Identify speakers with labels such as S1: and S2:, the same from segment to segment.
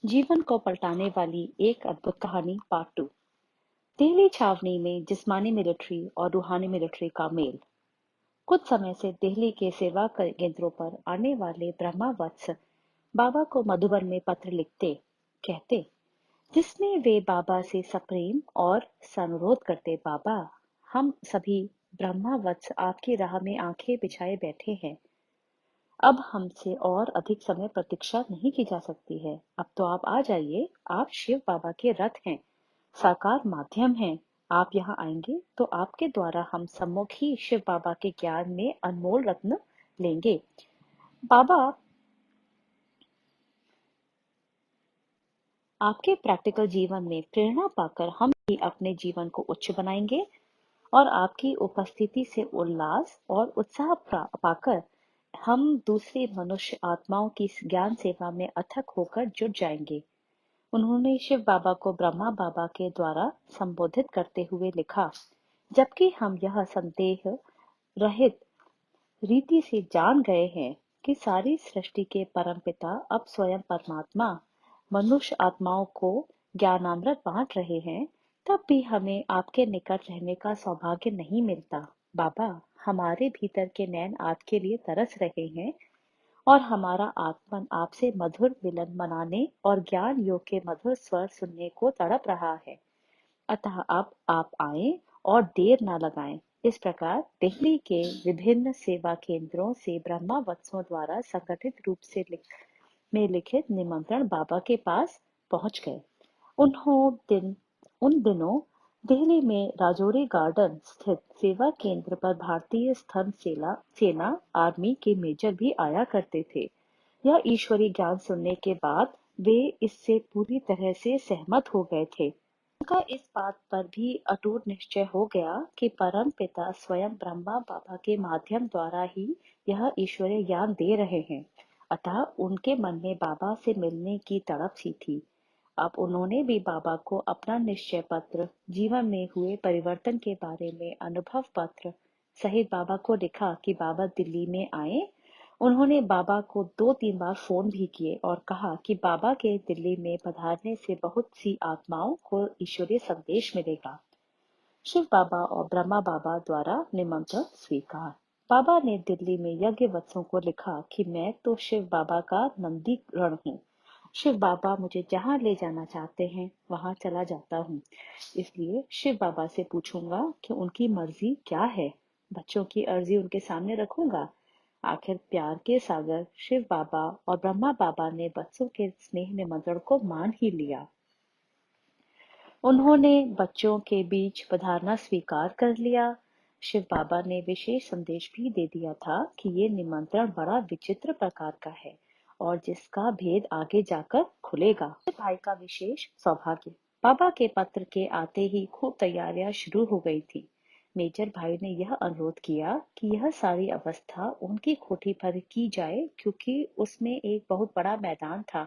S1: जीवन को पलटाने वाली एक अद्भुत कहानी पार्ट 2। दिल्ली छावनी में जिस्मानी मिलिट्री और रूहानी मिलिट्री का मेल। कुछ समय से दिल्ली के सेवा केंद्रों पर आने वाले ब्रह्मा वत्स बाबा को मधुबन में पत्र लिखते, कहते, जिसमें वे बाबा से सप्रेम और अनुरोध करते, बाबा, हम सभी ब्रह्मा वत्स आपकी राह में आंखें बिछाए बैठे हैं। अब हमसे और अधिक समय प्रतीक्षा नहीं की जा सकती है। अब तो आप आ जाइए। आप शिव बाबा के रथ हैं, साकार माध्यम हैं। आप यहाँ आएंगे तो आपके द्वारा हम सम्मुख ही शिव बाबा के ज्ञान में अनमोल रत्न लेंगे। बाबा, आपके प्रैक्टिकल जीवन में प्रेरणा पाकर हम भी अपने जीवन को उच्च बनाएंगे और आपकी उपस्थिति से उल्लास और उत्साह पाकर हम दूसरी मनुष्य आत्माओं की ज्ञान सेवा में अथक होकर जुट जाएंगे। उन्होंने शिव बाबा को ब्रह्मा बाबा के द्वारा संबोधित करते हुए लिखा, जबकि हम यह संदेह रहित रीति से जान गए हैं कि सारी सृष्टि के परमपिता अब स्वयं परमात्मा मनुष्य आत्माओं को ज्ञानामृत बांट रहे हैं, तब भी हमें आपके निकट रहने का सौभाग्य नहीं मिलता। बाबा, हमारे भीतर के नैन आपके लिए तरस रहे हैं और हमारा आत्मन आपसे मधुर मिलन मनाने और ज्ञान योग के मधुर स्वर सुनने को तड़प रहा है। अतः अब आप आएं और देर न लगाएं। इस प्रकार दिल्ली के विभिन्न सेवा केंद्रों से ब्रह्मा वत्सों द्वारा संगठित रूप से लिखित निमंत्रण बाबा के पास पहुंच गए। उन दिनों दिल्ली में राजौरी गार्डन स्थित सेवा केंद्र पर भारतीय स्थल सेना आर्मी के मेजर भी आया करते थे। यह ईश्वरीय ज्ञान सुनने के बाद वे इससे पूरी तरह से सहमत हो गए थे। उनका इस बात पर भी अटूट निश्चय हो गया कि परम पिता स्वयं ब्रह्मा बाबा के माध्यम द्वारा ही यह ईश्वरीय ज्ञान दे रहे हैं। अतः उनके मन में बाबा से मिलने की तड़प सी थी। अब उन्होंने भी बाबा को अपना निश्चय पत्र, जीवन में हुए परिवर्तन के बारे में अनुभव पत्र सहित बाबा को लिखा कि बाबा दिल्ली में आए। उन्होंने बाबा को 2-3 बार फोन भी किए और कहा कि बाबा के दिल्ली में पधारने से बहुत सी आत्माओं को ईश्वरीय संदेश मिलेगा। शिव बाबा और ब्रह्मा बाबा द्वारा निमंत्रण स्वीकार। बाबा ने दिल्ली में यज्ञ वत्सों को लिखा कि मैं तो शिव बाबा का नंदी रण हूँ। शिव बाबा मुझे जहाँ ले जाना चाहते हैं वहां चला जाता हूँ। इसलिए शिव बाबा से पूछूंगा कि उनकी मर्जी क्या है। बच्चों की अर्जी उनके सामने रखूंगा। आखिर प्यार के सागर शिव बाबा और ब्रह्मा बाबा ने बच्चों के स्नेह निमंत्रण को मान ही लिया। उन्होंने बच्चों के बीच पधारना स्वीकार कर लिया। शिव बाबा ने विशेष संदेश भी दे दिया था कि ये निमंत्रण बड़ा विचित्र प्रकार का है और जिसका भेद आगे जाकर खुलेगा। भाई का विशेष सौभाग्य। बाबा के पत्र के आते ही खूब तैयारियां शुरू हो गई थी। मेजर भाई ने यह अनुरोध किया कि यह सारी अवस्था उनकी कोठी पर की जाए, क्योंकि उसमें एक बहुत बड़ा मैदान था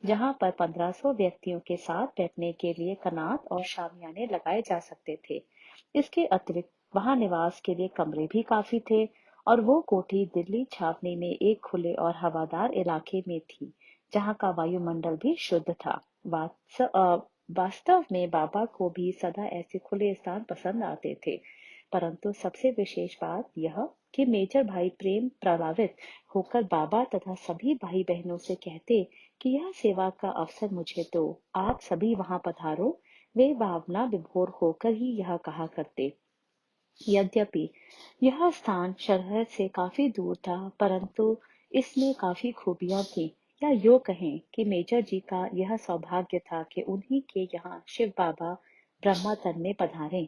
S1: जहां पर 1500 व्यक्तियों के साथ बैठने के लिए कनात और शामियाने लगाए जा सकते थे। इसके अतिरिक्त वहां निवास के लिए कमरे भी काफी थे और वो कोठी दिल्ली छावनी में एक खुले और हवादार इलाके में थी, जहां का वायुमंडल भी शुद्ध था। वास्तव में बाबा को भी सदा ऐसे खुले स्थान पसंद आते थे, परंतु सबसे विशेष बात यह कि मेजर भाई प्रेम प्रलावित होकर बाबा तथा सभी भाई बहनों से कहते कि यह सेवा का अवसर मुझे दो, आप सभी वहां पधारो। वे भावना विभोर होकर ही यह कहा करते। यद्यपि यह स्थान शहर से काफी दूर था, परंतु इसमें काफी खूबियां थी। या यूं कहें कि मेजर जी का यह सौभाग्य था कि उन्हीं के यहाँ शिव बाबा ब्रह्मा तन में पधारे।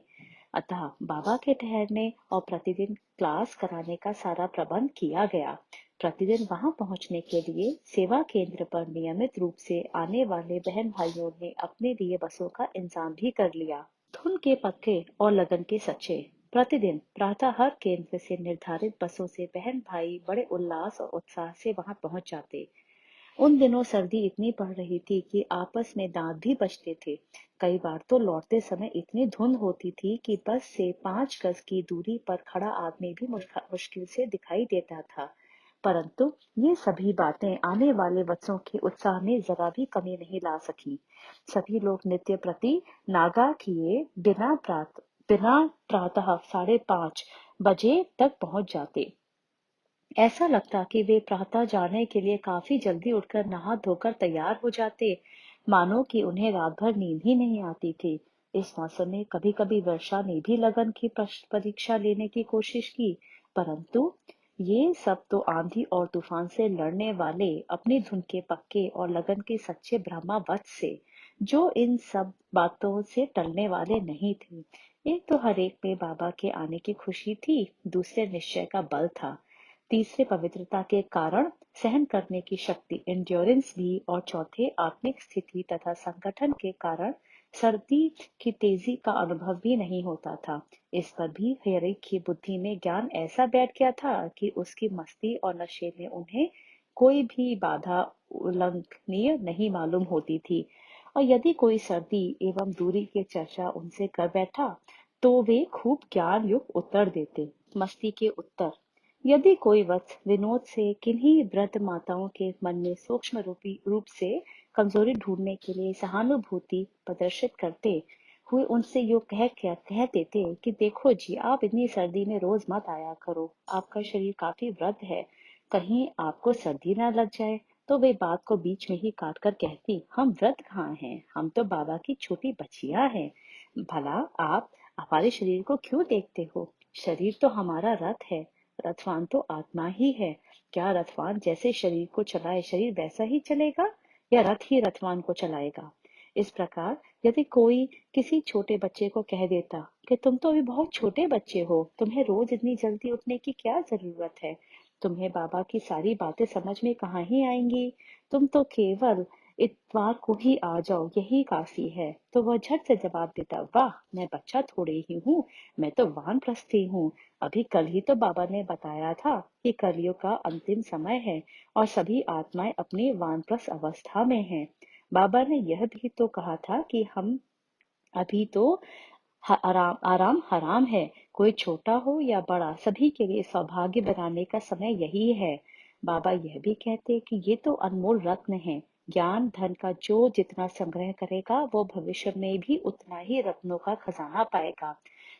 S1: अतः बाबा के ठहरने और प्रतिदिन क्लास कराने का सारा प्रबंध किया गया। प्रतिदिन वहां पहुंचने के लिए सेवा केंद्र पर नियमित रूप से आने वाले बहन भाइयों ने अपने लिए बसों का इंतजाम भी कर लिया। धुन के पक्के और लगन के सच्चे। प्रतिदिन प्रातः हर केंद्र से निर्धारित बसों से बहन भाई बड़े उल्लास और उत्साह से वहां पहुंच जाते। उन दिनों सर्दी इतनी पड़ रही थी कि आपस में दांत भी बजते थे। कई बार तो लौटते समय इतनी धुंध होती थी कि बस से 5 गज की दूरी पर खड़ा आदमी भी मुश्किल से दिखाई देता था। परंतु ये सभी बातें आने वाले बच्चों के उत्साह में जरा भी कमी नहीं ला सकी। सभी लोग नित्य प्रति नागा किए बिना प्रातः 5:30 बजे तक पहुंच जाते। ऐसा लगता कि वे प्रातः जाने के लिए काफी जल्दी उठकर नहा धोकर तैयार हो जाते, मानो कि उन्हें रात भर नींद ही नहीं आती थी। इस मौसम में कभी कभी वर्षा ने भी लगन की परीक्षा लेने की कोशिश की, परंतु ये सब तो आंधी और तूफान से लड़ने वाले अपनी धुन के पक्के और लगन के सच्चे ब्रह्मावत्स से, जो इन सब बातों से टलने वाले नहीं थे। एक तो हर एक में बाबा के आने की खुशी थी, दूसरे निश्चय का बल था, तीसरे पवित्रता के कारण सहन करने की शक्ति एंड्योरेंस भी, और चौथे आत्मिक स्थिति तथा संगठन के कारण सर्दी की तेजी का अनुभव भी नहीं होता था। इस पर भी हेरिक की बुद्धि में ज्ञान ऐसा बैठ गया था कि उसकी मस्ती और नशे में उन्हें कोई भी बाधा उल्लंघनीय नहीं मालूम होती थी, और यदि कोई सर्दी एवं दूरी की चर्चा उनसे कर बैठा तो वे खूब ज्ञान युक्त उत्तर देते। मस्ती के उत्तर: यदि कोई वत्स विनोद से किन्हीं वृद्ध माताओं के मन में सूक्ष्म रूप से कमजोरी ढूंढने के लिए सहानुभूति प्रदर्शित करते हुए उनसे यो कह देते कि देखो जी, आप इतनी सर्दी में रोज मत आया करो, आपका शरीर काफी वृद्ध है, कहीं आपको सर्दी ना लग जाए, तो वे बात को बीच में ही काट कर कहती, हम वृद्ध कहाँ हैं, हम तो बाबा की छोटी बच्चियां हैं। भला आप हमारे शरीर को क्यों देखते हो? शरीर तो हमारा रथ है, रथवान तो आत्मा ही है। क्या रथवान जैसे शरीर को चलाए, शरीर वैसा ही चलेगा, या रथ ही रथवान को चलाएगा? इस प्रकार यदि कोई किसी छोटे बच्चे को कह देता कि तुम तो अभी बहुत छोटे बच्चे हो, तुम्हें रोज इतनी जल्दी उठने की क्या जरूरत है, तुम्हें बाबा की सारी बातें समझ में कहाँ ही आएंगी, तुम तो केवल इतवार को ही आ जाओ, यही काफी है, तो वह झट से जवाब देता, वाह, मैं बच्चा थोड़े ही हूँ, मैं तो वानप्रस्थी हूँ। अभी कल ही तो बाबा ने बताया था कि कलयुग का अंतिम समय है और सभी आत्माएं अपनी वानप्रस्थ अवस्था में हैं। बाबा ने यह भी तो कहा था कि हम अभी तो आराम आराम हराम है, कोई छोटा हो या बड़ा, सभी के लिए सौभाग्य बनाने का समय यही है। बाबा यह भी कहते कि ये तो अनमोल रत्न है, ज्ञान धन का जो जितना संग्रह करेगा वो भविष्य में भी उतना ही रत्नों का खजाना पाएगा।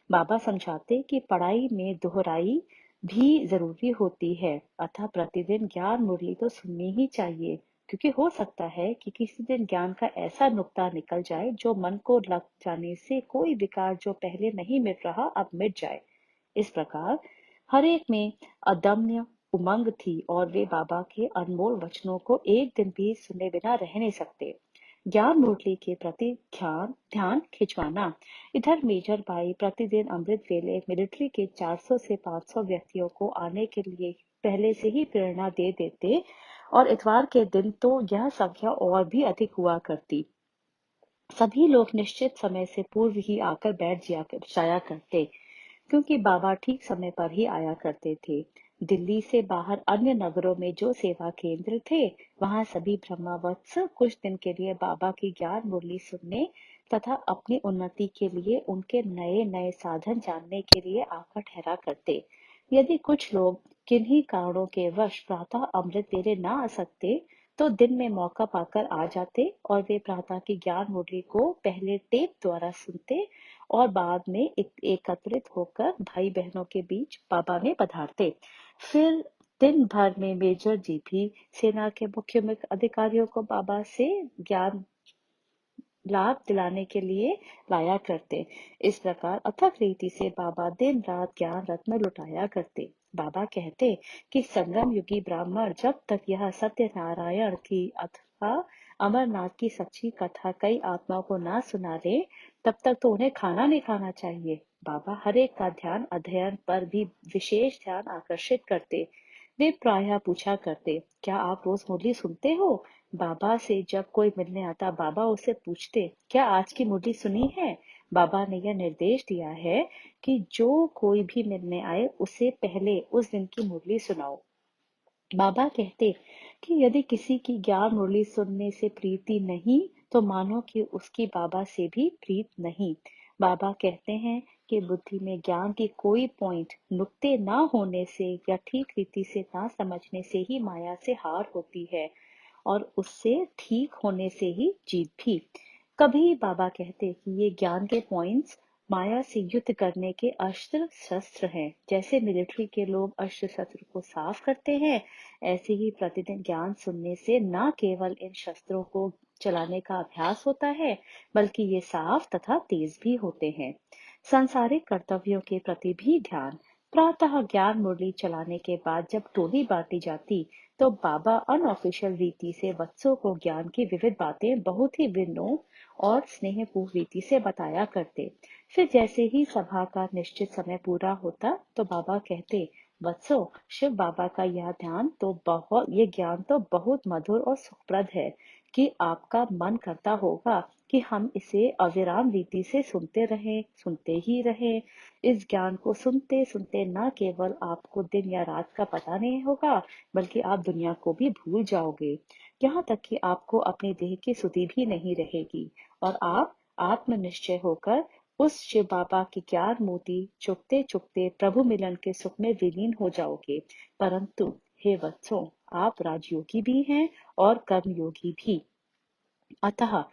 S1: बाबा समझाते कि पढ़ाई में दोहराई भी जरूरी होती है, अतः प्रतिदिन ज्ञान मुरली तो सुननी ही चाहिए, क्योंकि हो सकता है कि किसी दिन ज्ञान का ऐसा नुक्ता निकल जाए जो मन को लग जाने से कोई विकार जो पहले नहीं मिट रहा अब मिट जाए। इस प्रकार हर एक में अदम्य उमंग थी और वे बाबा के अनमोल वचनों को एक दिन भी सुने बिना रह नहीं सकते। ज्ञान मुरली के प्रति ध्यान ध्यान खिंचवाना: इधर मेजर भाई प्रतिदिन अमृत वेले मिलिट्री के 400 से 500 व्यक्तियों को आने के लिए पहले से ही प्रेरणा दे देते, और इतवार के दिन तो यह संख्या और भी अधिक हुआ करती। सभी लोग निश्चित समय से पूर्व ही आकर बैठ जाया करते, क्योंकि बाबा ठीक समय पर ही आया करते थे। दिल्ली से बाहर अन्य नगरों में जो सेवा केंद्र थे, वहां सभी ब्रह्मवत्स कुछ दिन के लिए बाबा की ज्ञान मुरली सुनने तथा अपनी उन्नति के लिए उनके नए नए साधन जानने के लिए आकर ठहरा करते। यदि कुछ लोग किन्हीं कारणों के वश प्रातः अमृत वेले न आ सकते, तो दिन में मौका पाकर आ जाते और वे प्रातः की ज्ञान मुरली को पहले टेप द्वारा सुनते और बाद में एकत्रित होकर भाई बहनों के बीच बाबा में पधारते। फिर दिन भर में मेजर जी भी सेना के मुख्य मुख्य अधिकारियों को बाबा से ज्ञान लाभ दिलाने के लिए लाया करते। इस प्रकार अथक रीति से बाबा दिन रात ज्ञान रत्न लुटाया करते। बाबा कहते कि संगम युगी ब्राह्मण जब तक यह सत्यनारायण की अथवा अमरनाथ की सच्ची कथा कई आत्माओं को ना सुना ले, तब तक तो उन्हें खाना नहीं खाना चाहिए। बाबा हर एक का ध्यान अध्ययन पर भी विशेष ध्यान आकर्षित करते। वे प्रायः पूछा करते, क्या आप रोज मुरली सुनते हो? बाबा से जब कोई मिलने आता, बाबा उससे पूछते, क्या आज की मुरली सुनी है? बाबा ने यह निर्देश दिया है कि जो कोई भी मिलने आए उसे पहले उस दिन की मुरली सुनाओ। बाबा कहते कि यदि किसी की ज्ञान मुरली सुनने से प्रीति नहीं, तो मानो कि उसकी बाबा से भी प्रीत नहीं। बाबा कहते हैं कि बुद्धि में ज्ञान की कोई पॉइंट नुक्ते ना होने से या ठीक रीति से ना समझने से ही माया से हार होती है, और उससे ठीक होने से ही जीत भी। कभी बाबा कहते कि ये ज्ञान के पॉइंट्स माया से युद्ध करने के अस्त्र शस्त्र हैं। जैसे मिलिट्री के लोग अस्त्र शस्त्र को साफ करते हैं, ऐसे ही प्रतिदिन ज्ञान सुनने से न केवल इन शस्त्रों को चलाने का अभ्यास होता है, बल्कि ये साफ तथा तेज भी होते हैं। सांसारिक कर्तव्यों के प्रति भी ध्यान। प्रातः ज्ञान मुरली चलाने के बाद जब टोली बांटी जाती, तो बाबा अनऑफिशियल रीति से बच्चों को ज्ञान की विविध बातें बहुत ही विनम्र और स्नेहपूर्ण रीति से बताया करते। फिर जैसे ही सभा का निश्चित समय पूरा होता, तो बाबा कहते, बच्चों, शिव बाबा का ये ज्ञान तो बहुत मधुर और सुखप्रद है कि आपका मन करता होगा कि हम इसे अविराम रीति से सुनते ही रहें। इस ज्ञान को सुनते सुनते न केवल आपको दिन या रात का पता नहीं होगा, बल्कि आप दुनिया को भी भूल जाओगे। यहाँ तक कि आपको अपने देह की सुधि भी नहीं रहेगी, और आप आत्मनिश्चय होकर उस शिव बाबा की ज्ञान मोती चुपते चुपते प्रभु मिलन के सुख में विलीन हो जाओगे। परंतु हे वत्सों, आप राजयोगी भी हैं और कर्मयोगी भी। अतः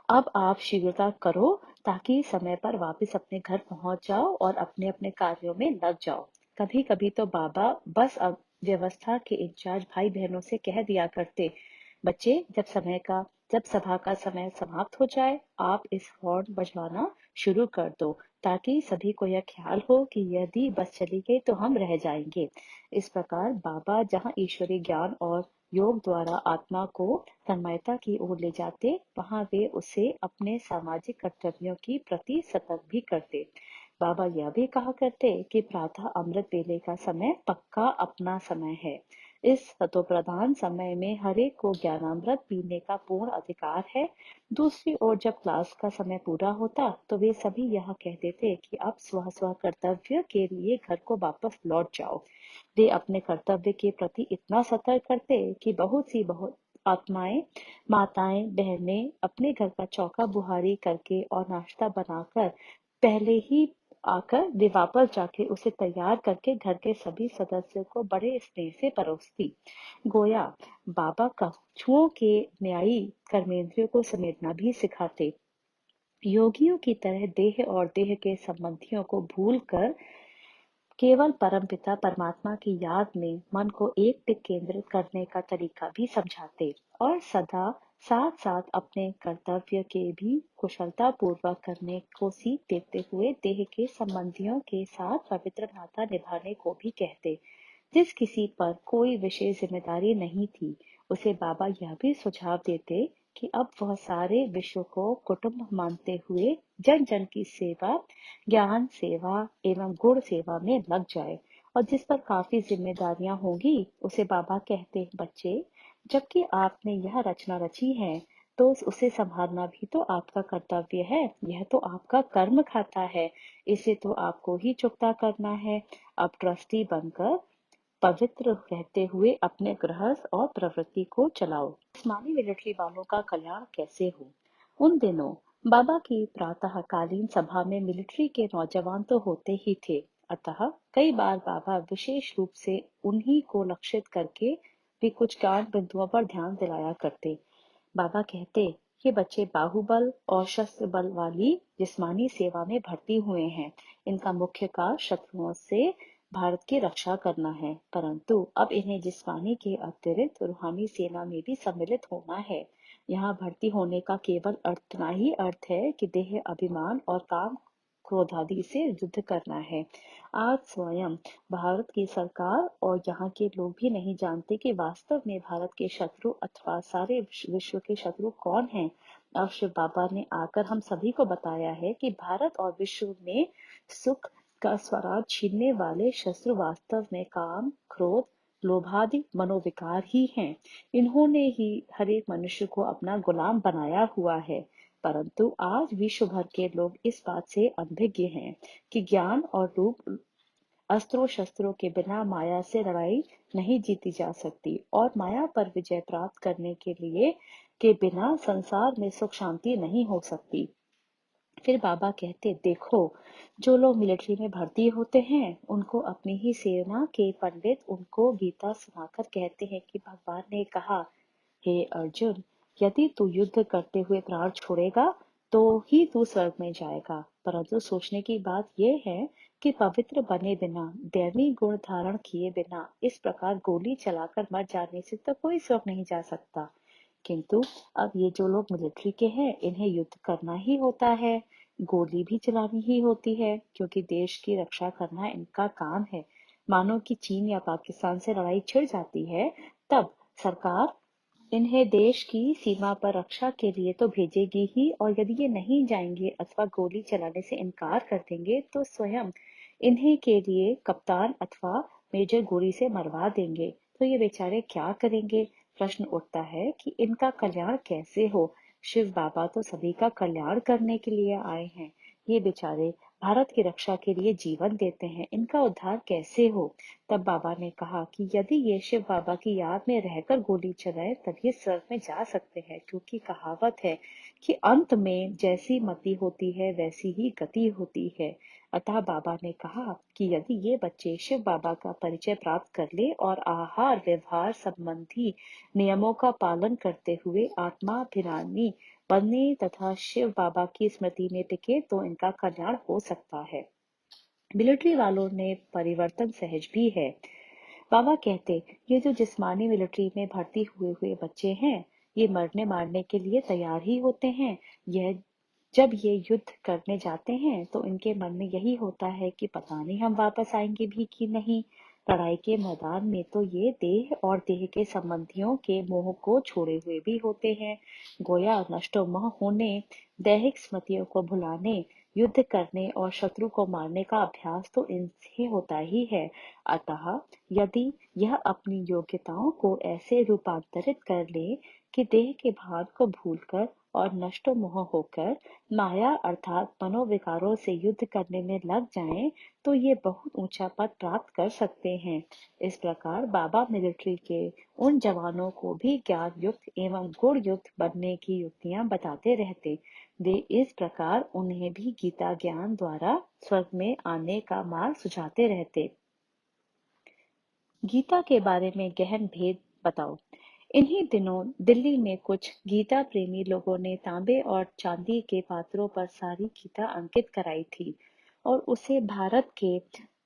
S1: अब आप शीघ्रता करो, ताकि समय पर वापस अपने घर पहुंच जाओ और अपने अपने कार्यों में लग जाओ। कभी कभी तो बाबा बस अब व्यवस्था के इंचार्ज भाई बहनों से कह दिया करते, बच्चे, जब सभा का समय समाप्त हो जाए, आप इस हॉर्न बजवाना शुरू कर दो, ताकि सभी को यह ख्याल हो कि यदि बस चली गई तो हम रह जाएंगे। इस प्रकार बाबा जहाँ ईश्वरीय ज्ञान और योग द्वारा आत्मा को तन्मयता की ओर ले जाते, वहां वे उसे अपने सामाजिक कर्तव्यों की प्रति सतर्क भी करते। बाबा यह भी कहा करते कि प्रातः अमृत वेले का समय पक्का अपना समय है। इस सतोप्रधान समय में हरेक को ज्ञानामृत पीने का पूर्ण अधिकार है। दूसरी ओर जब क्लास का समय पूरा होता, तो वे सभी यह कहते थे कि अब स्व स्व कर्तव्य के लिए घर को वापस लौट जाओ। वे अपने कर्तव्य के प्रति इतना सतर्क करते कि बहुत आत्माएं, माताएं, बहनें अपने घर का चौका बुहारी करके और नाश्ता बनाकर पहले ही आकर वे वापस जाके उसे तैयार करके घर के सभी सदस्यों को बड़े स्नेह से परोसती। गोया बाबा कछुओं के न्यायी कर्मेंद्रियों को समेटना भी सिखाते। योगियों की तरह देह और देह के संबंधियों को भूल कर केवल परमपिता परमात्मा की याद में मन को एक टिक केंद्रित करने का तरीका भी समझाते, और सदा साथ साथ अपने कर्तव्य के भी कुशलता पूर्वक करने को सीख देते हुए देह के संबंधियों के साथ पवित्र नाता निभाने को भी कहते। जिस किसी पर कोई विशेष जिम्मेदारी नहीं थी, उसे बाबा यह भी सुझाव देते कि अब वह सारे विश्व को कुटुंब मानते हुए जन जन की सेवा, ज्ञान सेवा एवं गुण सेवा में लग जाए। और जिस पर काफी जिम्मेदारियां होंगी, उसे बाबा कहते, बच्चे, जबकि आपने यह रचना रची है, तो उसे संभालना भी तो आपका कर्तव्य है। यह तो आपका कर्म खाता है, इसे तो आपको ही चुकता करना है। अब ट्रस्टी बनकर पवित्र रहते हुए अपने गृहस्थ और प्रवृत्ति को चलाओ। जिस्मानी मिलिट्री वालों का कल्याण कैसे हो। उन दिनों बाबा की प्रातःकालीन सभा में मिलिट्री के नौजवान तो होते ही थे, अतः कई बार बाबा विशेष रूप से उन्हीं को लक्षित करके भी कुछ ज्ञान बिंदुओं पर ध्यान दिलाया करते। बाबा कहते, ये बच्चे बाहुबल और शस्त्र बल वाली जिस्मानी सेवा में भर्ती हुए हैं। इनका मुख्य कार्य शत्रुओं से भारत की रक्षा करना है, परंतु अब इन्हें जिस्मानी के अतिरिक्त रूहानी सेना में भी सम्मिलित होना है। यहाँ भर्ती होने का केवल इतना ही अर्थ है कि देह अभिमान और काम क्रोध आदि से युद्ध करना है। आज स्वयं भारत की सरकार और यहाँ के लोग भी नहीं जानते कि वास्तव में भारत के शत्रु अथवा सारे विश्व के शत्रु कौन हैं। अब शिव बाबा ने आकर हम सभी को बताया है कि भारत और विश्व में सुख का स्वराज छीनने वाले शत्रु वास्तव में काम, क्रोध, लोभादि मनोविकार ही हैं। इन्होंने ही हर एक मनुष्य को अपना गुलाम बनाया हुआ है। परंतु आज विश्व भर के लोग इस बात से अनभिज्ञ हैं कि ज्ञान और रूप अस्त्रों शस्त्रों के बिना माया से लड़ाई नहीं जीती जा सकती, और माया पर विजय प्राप्त करने के बिना संसार में सुख शांति नहीं हो सकती। फिर बाबा कहते, देखो, जो लोग मिलिट्री में भर्ती होते हैं उनको अपनी ही सेना के पंडित उनको गीता सुनाकर कहते हैं कि भगवान ने कहा, हे अर्जुन, यदि तू युद्ध करते हुए प्राण छोड़ेगा तो ही तू स्वर्ग में जाएगा। परंतु सोचने की बात यह है कि पवित्र बने बिना, दैवी गुण धारण किए बिना इस प्रकार गोली चलाकर मर जाने से तो कोई स्वर्ग नहीं जा सकता। किंतु अब ये जो लोग मिलिट्री के हैं इन्हें युद्ध करना ही होता है, गोली भी चलानी ही होती है, क्योंकि देश की रक्षा करना इनका काम है। मानो कि चीन या पाकिस्तान से लड़ाई छिड़ जाती है, तब सरकार इन्हें देश की सीमा पर रक्षा के लिए तो भेजेगी ही, और यदि ये नहीं जाएंगे अथवा गोली चलाने से इनकार कर देंगे तो स्वयं इन्हीं के लिए कप्तान अथवा मेजर गोली से मरवा देंगे। तो ये बेचारे क्या करेंगे? प्रश्न उठता है कि इनका कल्याण कैसे हो? शिव बाबा तो सभी का कल्याण करने के लिए आए हैं। ये बेचारे भारत की रक्षा के लिए जीवन देते हैं, इनका उद्धार कैसे हो? तब बाबा ने कहा कि यदि ये शिव बाबा की याद में रहकर गोली चलाए तब ये स्वर्ग में जा सकते हैं, क्योंकि कहावत है कि अंत में जैसी मति होती है वैसी ही गति होती है। अतः बाबा ने कहा कि यदि ये बच्चे शिव बाबा का परिचय प्राप्त कर ले और आहार व्यवहार संबंधी नियमों का पालन करते हुए आत्माभिमानी बने तथा शिव बाबा की स्मृति में टिके तो इनका कल्याण हो सकता है। मिलिट्री वालों ने परिवर्तन सहज भी है। बाबा कहते, ये जो जिस्मानी मिलिट्री में भर्ती हुए हुए बच्चे हैं, ये मरने मारने के लिए तैयार ही होते हैं। यह जब ये युद्ध करने जाते हैं तो इनके मन में यही होता है कि पता नहीं हम वापस आएंगे भी कि नहीं। लड़ाई के मैदान में तो ये देह और देह के संबंधियों के मोह को छोड़े हुए भी होते हैं। गोया नष्टो मोह होने, दैहिक स्मृतियों को भुलाने, युद्ध करने और शत्रु को मारने का अभ्यास तो इनसे होता ही है। अतः यदि यह अपनी योग्यताओं को ऐसे रूपांतरित कर ले कि देह के भाव को भूलकर और नष्टो मोह होकर माया अर्थात मनोविकारों से युद्ध करने में लग जाएं, तो ये बहुत ऊंचा पद प्राप्त कर सकते हैं। इस प्रकार बाबा मिलिट्री के उन जवानों को भी ज्ञान युक्त एवं गुण युक्त बनने की युक्तियां बताते रहते। वे इस प्रकार उन्हें भी गीता ज्ञान द्वारा स्वर्ग में आने का मार्ग सुझाते रहते। गीता के बारे में गहन भेद बताओ। इन्हीं दिनों दिल्ली में कुछ गीता प्रेमी लोगों ने तांबे और चांदी के पात्रों पर सारी गीता अंकित कराई थी और उसे भारत के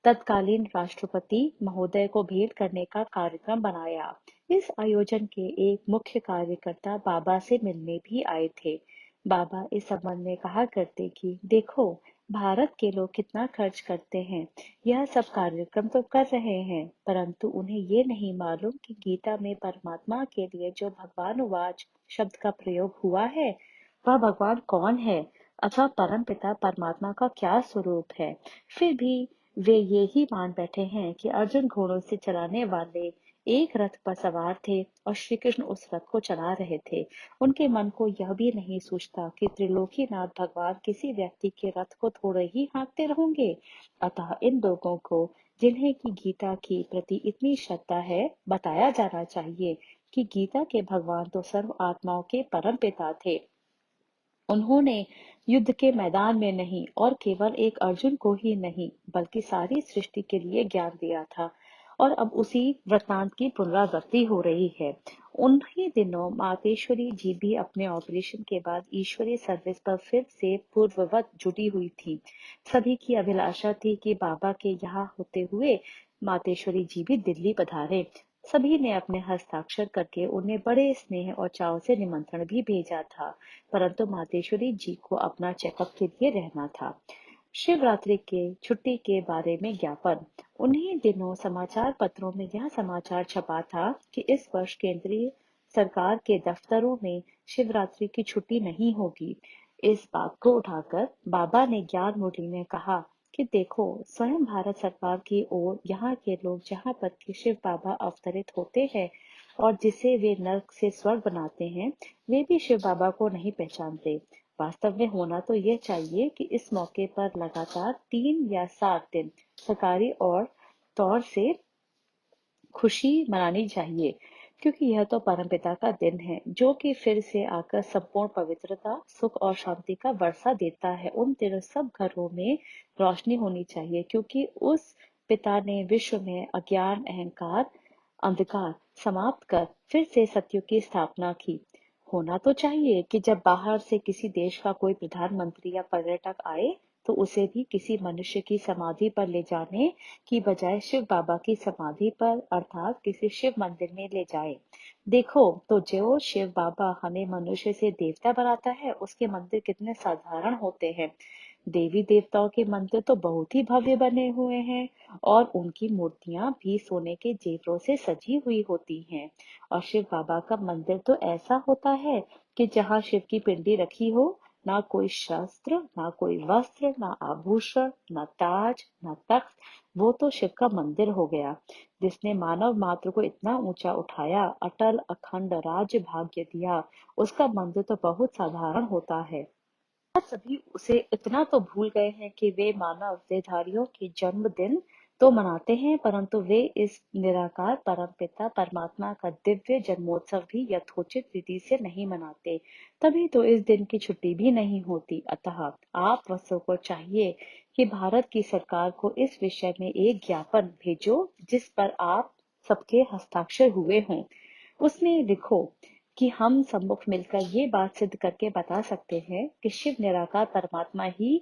S1: तत्कालीन राष्ट्रपति महोदय को भेंट करने का कार्यक्रम बनाया। इस आयोजन के एक मुख्य कार्यकर्ता बाबा से मिलने भी आए थे। बाबा इस संबंध में कहा करते कि देखो, भारत के लोग कितना खर्च करते हैं, यह सब कार्यक्रम तो कर रहे हैं, परंतु उन्हें ये नहीं मालूम कि गीता में परमात्मा के लिए जो भगवान वाच शब्द का प्रयोग हुआ है वह भगवान कौन है अथवा परम पिता परमात्मा का क्या स्वरूप है। फिर भी वे ये ही मान बैठे हैं कि अर्जुन घोड़ों से चलाने वाले एक रथ पर सवार थे और श्री कृष्ण उस रथ को चला रहे थे। उनके मन को यह भी नहीं सूझता कि त्रिलोकीनाथ भगवान किसी व्यक्ति के रथ को थोड़े ही हाँकते रहेंगे। अतः इन लोगों को, जिन्हें की गीता के प्रति इतनी श्रद्धा है, बताया जाना चाहिए कि गीता के भगवान तो सर्व आत्माओं के परम पिता थे। उन्होंने युद्ध के मैदान में नहीं और केवल एक अर्जुन को ही नहीं बल्कि सारी सृष्टि के लिए ज्ञान दिया था, और अब उसी वृत्तांत की पुनरावृत्ति हो रही है। उन्हीं दिनों मातेश्वरी जी भी अपने ऑपरेशन के बाद ईश्वरीय सर्विस पर फिर से पूर्ववत जुटी हुई थी। सभी की अभिलाषा थी कि बाबा के यहाँ होते हुए मातेश्वरी जी भी दिल्ली पधारे। सभी ने अपने हस्ताक्षर करके उन्हें बड़े स्नेह और चाव से निमंत्रण भी भेजा था, परंतु मातेश्वरी जी को अपना चेकअप के लिए रहना था। शिवरात्रि के छुट्टी के बारे में ज्ञापन। उन्हीं दिनों समाचार पत्रों में यह समाचार छपा था कि इस वर्ष केंद्रीय सरकार के दफ्तरों में शिवरात्रि की छुट्टी नहीं होगी। इस बात को उठाकर बाबा ने ज्ञान मुरली में कहा कि देखो, स्वयं भारत सरकार की ओर यहाँ के लोग जहाँ पर कि शिव बाबा अवतरित होते हैं और जिसे वे नर्क से स्वर्ग बनाते हैं, वे भी शिव बाबा को नहीं पहचानते। वास्तव में होना तो यह चाहिए कि इस मौके पर लगातार 3 या 7 दिन सरकारी और तौर से खुशी मनानी चाहिए। क्योंकि यह तो परमपिता का दिन है जो कि फिर से आकर संपूर्ण पवित्रता, सुख और शांति का वर्षा देता है। उन दिनों सब घरों में रोशनी होनी चाहिए क्योंकि उस पिता ने विश्व में अज्ञान, अहंकार, अंधकार समाप्त कर फिर से सत्य की स्थापना की। होना तो चाहिए कि जब बाहर से किसी देश का कोई प्रधानमंत्री या पर्यटक आए तो उसे भी किसी मनुष्य की समाधि पर ले जाने की बजाय शिव बाबा की समाधि पर अर्थात किसी शिव मंदिर में ले जाए। देखो तो जो शिव बाबा हमें मनुष्य से देवता बनाता है उसके मंदिर कितने साधारण होते हैं। देवी देवताओं के मंदिर तो बहुत ही भव्य बने हुए हैं और उनकी मूर्तियां भी सोने के जेवरों से सजी हुई होती हैं। और शिव बाबा का मंदिर तो ऐसा होता है कि जहाँ शिव की पिंडी रखी हो, ना कोई शस्त्र, ना कोई वस्त्र, ना आभूषण, ना ताज, ना तख्त, वो तो शिव का मंदिर हो गया। जिसने मानव मात्र को इतना ऊंचा उठाया, अटल अखंड राज्य भाग्य दिया, उसका मंदिर तो बहुत साधारण होता है। आज सभी उसे इतना तो भूल गए हैं कि वे मानव देहधारियों के जन्मदिन तो मनाते हैं, परंतु वे इस निराकार परमपिता परमात्मा का दिव्य जन्मोत्सव भी यथोचित विधि से नहीं मनाते। तभी तो इस दिन की छुट्टी भी नहीं होती। अतः आप वसु को चाहिए कि भारत की सरकार को इस विषय में एक ज्ञापन भेजो जिस पर आप सबके हस्ताक्षर हुए हों। उसमें लिखो कि हम सम्मुख मिलकर ये बात सिद्ध करके बता सकते हैं कि शिव निराकार परमात्मा ही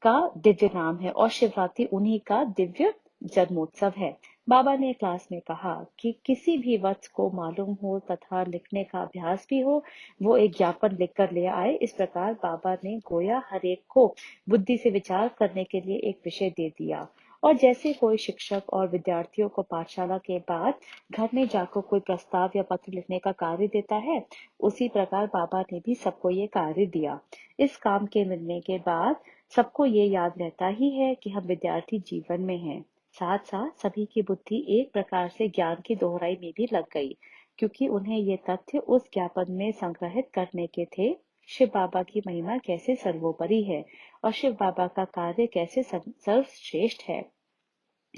S1: का दिव्य नाम है और शिवरात्रि उन्हीं का दिव्य जन्मोत्सव है। बाबा ने क्लास में कहा कि किसी भी वत्स को मालूम हो तथा लिखने का अभ्यास भी हो, वो एक ज्ञापन लिखकर ले आए। इस प्रकार बाबा ने गोया हरेक को बुद्धि से विचार करने के लिए एक विषय दे दिया। और जैसे कोई शिक्षक और विद्यार्थियों को पाठशाला के बाद घर में जाकर कोई प्रस्ताव या पत्र लिखने का कार्य देता है, उसी प्रकार बाबा ने भी सबको ये कार्य दिया। इस काम के मिलने के बाद सबको ये याद रहता ही है कि हम विद्यार्थी जीवन में हैं। साथ साथ सभी की बुद्धि एक प्रकार से ज्ञान की दोहराई में भी लग गई, क्योंकि उन्हें ये तथ्य उस ज्ञापन में संग्रहित करने के थे। शिव बाबा की महिमा कैसे सर्वोपरि है और शिव बाबा का कार्य कैसे सर्वश्रेष्ठ है।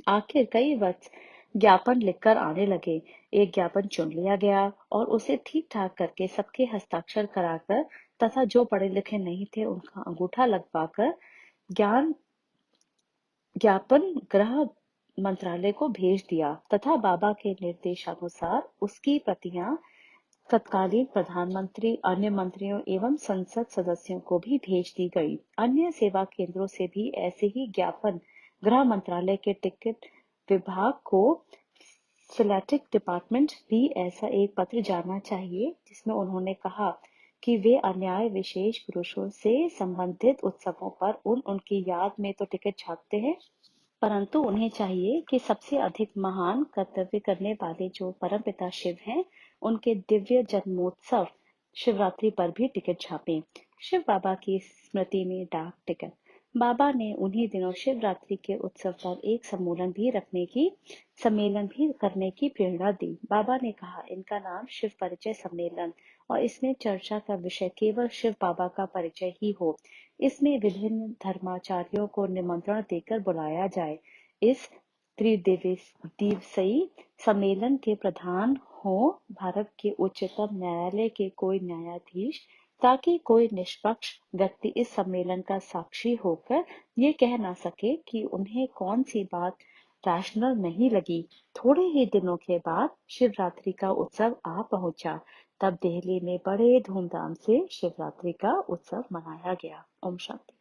S1: आखिर कई वर्ष ज्ञापन लिखकर आने लगे। एक ज्ञापन चुन लिया गया और उसे ठीक ठाक करके सबके हस्ताक्षर कराकर तथा जो पढ़े लिखे नहीं थे उनका अंगूठा लगवाकर ज्ञान ज्ञापन गृह मंत्रालय को भेज दिया तथा बाबा के निर्देशानुसार उसकी प्रतियां तत्कालीन प्रधानमंत्री, अन्य मंत्रियों एवं संसद सदस्यों को भी भेज दी गई। अन्य सेवा केंद्रों से भी ऐसे ही ज्ञापन गृह मंत्रालय के टिकट विभाग को फिलेटिक डिपार्टमेंट भी ऐसा एक पत्र जाना चाहिए जिसमें उन्होंने कहा कि वे अन्याय विशेष पुरुषों से संबंधित उत्सवों पर उनकी याद में तो टिकट छापते हैं, परंतु उन्हें चाहिए कि सबसे अधिक महान कर्तव्य करने वाले जो परमपिता शिव हैं, उनके दिव्य जन्मोत्सव शिवरात्रि पर भी टिकट छापें। शिव बाबा की स्मृति में डाक टिकट। बाबा ने उन्हीं दिनों शिवरात्रि के उत्सव पर एक सम्मेलन भी करने की प्रेरणा दी। बाबा ने कहा, इनका नाम शिव परिचय सम्मेलन और इसमें चर्चा का विषय केवल शिव बाबा का परिचय ही हो। इसमें विभिन्न धर्माचार्यों को निमंत्रण देकर बुलाया जाए। इस त्रिदिवसीय सम्मेलन के प्रधान हो भारत के उच्चतम न्यायालय के कोई न्यायाधीश, ताकि कोई निष्पक्ष व्यक्ति इस सम्मेलन का साक्षी होकर ये कह ना सके कि उन्हें कौन सी बात रैशनल नहीं लगी। थोड़े ही दिनों के बाद शिवरात्रि का उत्सव आ पहुंचा। तब दिल्ली में बड़े धूमधाम से शिवरात्रि का उत्सव मनाया गया। ओम शांति।